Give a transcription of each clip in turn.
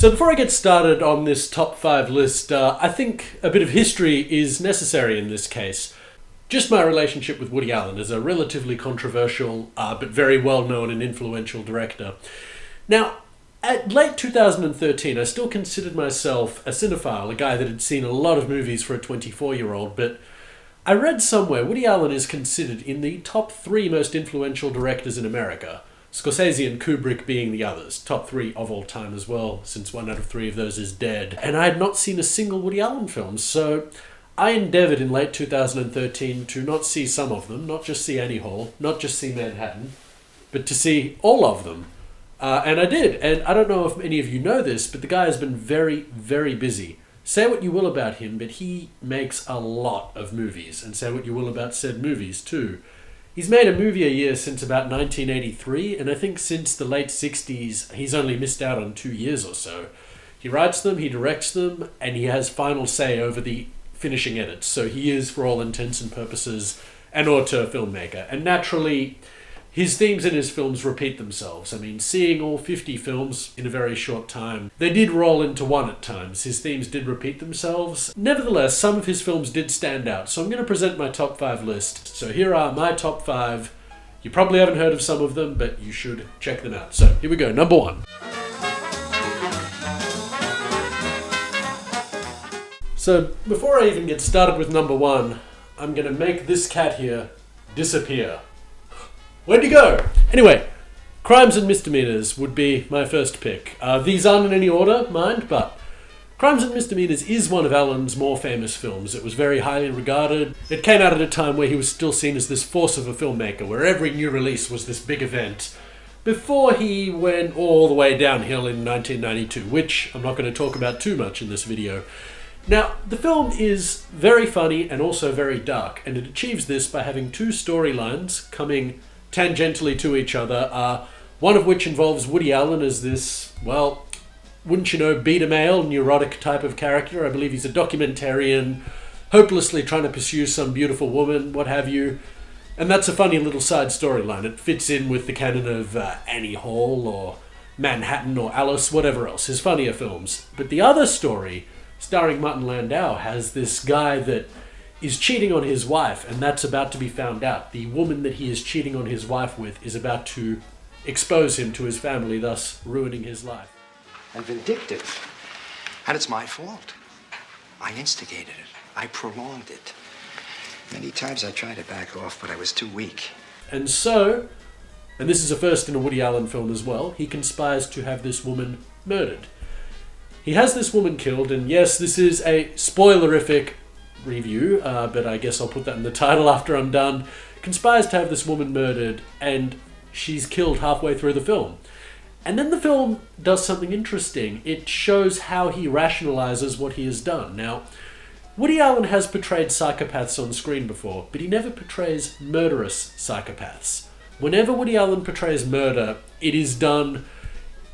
So before I get started on this top 5 list, I think a bit of history is necessary in this case. Just my relationship with Woody Allen as a relatively controversial, but very well-known and influential director. Now, at late 2013, I still considered myself a cinephile, a guy that had seen a lot of movies for a 24-year-old, but I read somewhere Woody Allen is considered in the top 3 most influential directors in America. Scorsese and Kubrick being the others, top 3 of all time as well, since 1 out of 3 of those is dead. And I had not seen a single Woody Allen film, so I endeavoured in late 2013 to not see some of them, not just see Annie Hall, not just see Manhattan, but to see all of them. And I did, and I don't know if any of you know this, but the guy has been very, very busy. Say what you will about him, but he makes a lot of movies, and say what you will about said movies too. He's made a movie a year since about 1983, and I think since the late 60s, he's only missed out on 2 years or so. He writes them, he directs them, and he has final say over the finishing edits. So he is, for all intents and purposes, an auteur filmmaker. And naturally, his themes in his films repeat themselves. I mean, seeing all 50 films in a very short time, they did roll into one at times. His themes did repeat themselves. Nevertheless, some of his films did stand out. So I'm going to present my top 5 list. So here are my top 5. You probably haven't heard of some of them, but you should check them out. So here we go. Number 1. So before I even get started with number 1, I'm going to make this cat here disappear. Where'd you go? Anyway, Crimes and Misdemeanors would be my first pick. These aren't in any order, mind, but Crimes and Misdemeanors is one of Allen's more famous films. It was very highly regarded. It came out at a time where he was still seen as this force of a filmmaker, where every new release was this big event, before he went all the way downhill in 1992, which I'm not going to talk about too much in this video. Now, the film is very funny and also very dark, and it achieves this by having 2 storylines coming tangentially to each other, one of which involves Woody Allen as this, well, wouldn't you know, beta male, neurotic type of character. I believe he's a documentarian, hopelessly trying to pursue some beautiful woman, what have you. And that's a funny little side storyline. It fits in with the canon of Annie Hall or Manhattan or Alice, whatever else, his funnier films. But the other story, starring Martin Landau, has this guy that is cheating on his wife, and that's about to be found out. The woman that he is cheating on his wife with is about to expose him to his family, thus ruining his life. And vindictive. And it's my fault. I instigated it. I prolonged it. Many times I tried to back off, but I was too weak. And so, and this is a first in a Woody Allen film as well, he conspires to have this woman murdered. He has this woman killed, and yes, this is a spoilerific review, but I guess I'll put that in the title after I'm done. Conspires to have this woman murdered, and she's killed halfway through the film. And then the film does something interesting. It shows how he rationalizes what he has done. Now, Woody Allen has portrayed psychopaths on screen before, but he never portrays murderous psychopaths. Whenever Woody Allen portrays murder, it is done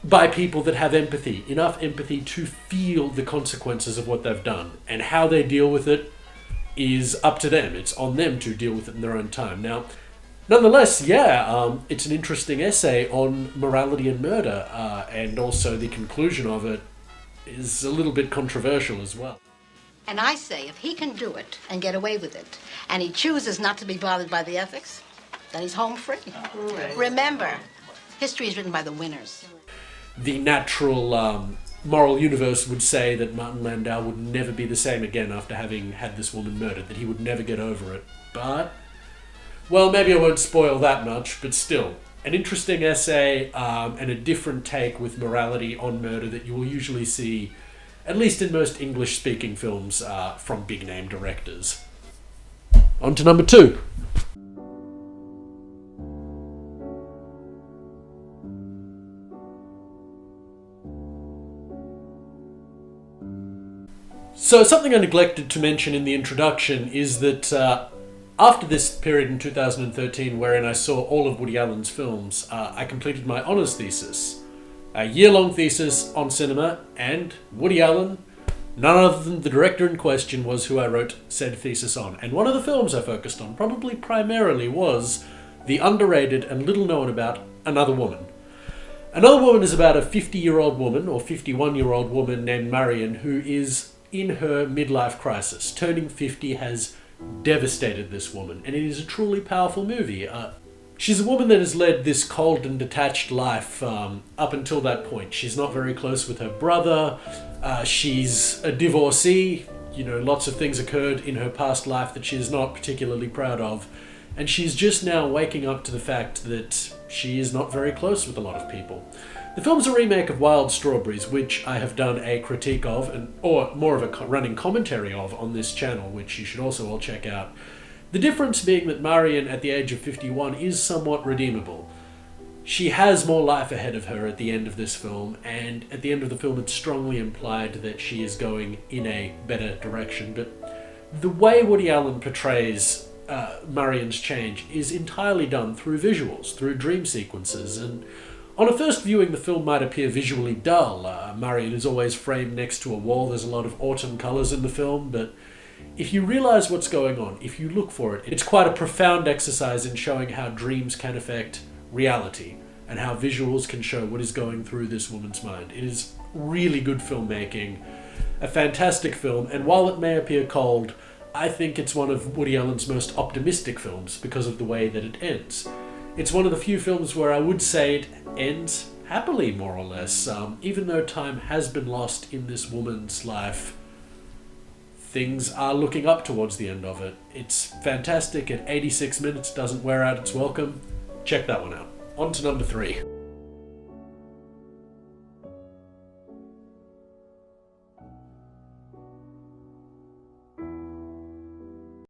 by people that have empathy, enough empathy to feel the consequences of what they've done, and how they deal with it is up to them. It's on them to deal with it in their own time. Now, nonetheless, it's an interesting essay on morality and murder, and also the conclusion of it is a little bit controversial as well. And I say, if he can do it and get away with it, and he chooses not to be bothered by the ethics, then he's home free. Remember, history is written by the winners. The natural moral universe would say that Martin Landau would never be the same again after having had this woman murdered, that he would never get over it. But, well, maybe I won't spoil that much, but still, an interesting essay and a different take with morality on murder that you will usually see, at least in most English-speaking films, from big-name directors. On to number 2. So something I neglected to mention in the introduction is that after this period in 2013 wherein I saw all of Woody Allen's films, I completed my honours thesis. A year-long thesis on cinema, and Woody Allen, none other than the director in question, was who I wrote said thesis on. And one of the films I focused on, probably primarily, was the underrated and little known about Another Woman. Another woman is about a 50-year-old woman, or 51-year-old woman named Marion, who is in her midlife crisis. Turning 50 has devastated this woman, and it is a truly powerful movie. She's a woman that has led this cold and detached life up until that point. She's not very close with her brother. She's a divorcee. You know, lots of things occurred in her past life that she's not particularly proud of. And she's just now waking up to the fact that she is not very close with a lot of people. The film's a remake of Wild Strawberries, which I have done a critique of, or more of a running commentary of on this channel, which you should also all check out. The difference being that Marion, at the age of 51, is somewhat redeemable. She has more life ahead of her at the end of this film, and at the end of the film it's strongly implied that she is going in a better direction. But the way Woody Allen portrays Marion's change is entirely done through visuals, through dream sequences, and on a first viewing the film might appear visually dull. Marion is always framed next to a wall. There's a lot of autumn colours in the film, but if you realise what's going on, if you look for it, it's quite a profound exercise in showing how dreams can affect reality and how visuals can show what is going through this woman's mind. It is really good filmmaking, a fantastic film, and while it may appear cold, I think it's one of Woody Allen's most optimistic films because of the way that it ends. It's one of the few films where I would say it ends happily, more or less. Even though time has been lost in this woman's life, things are looking up towards the end of it. It's fantastic. At 86 minutes, doesn't wear out its welcome. Check that one out. On to number 3.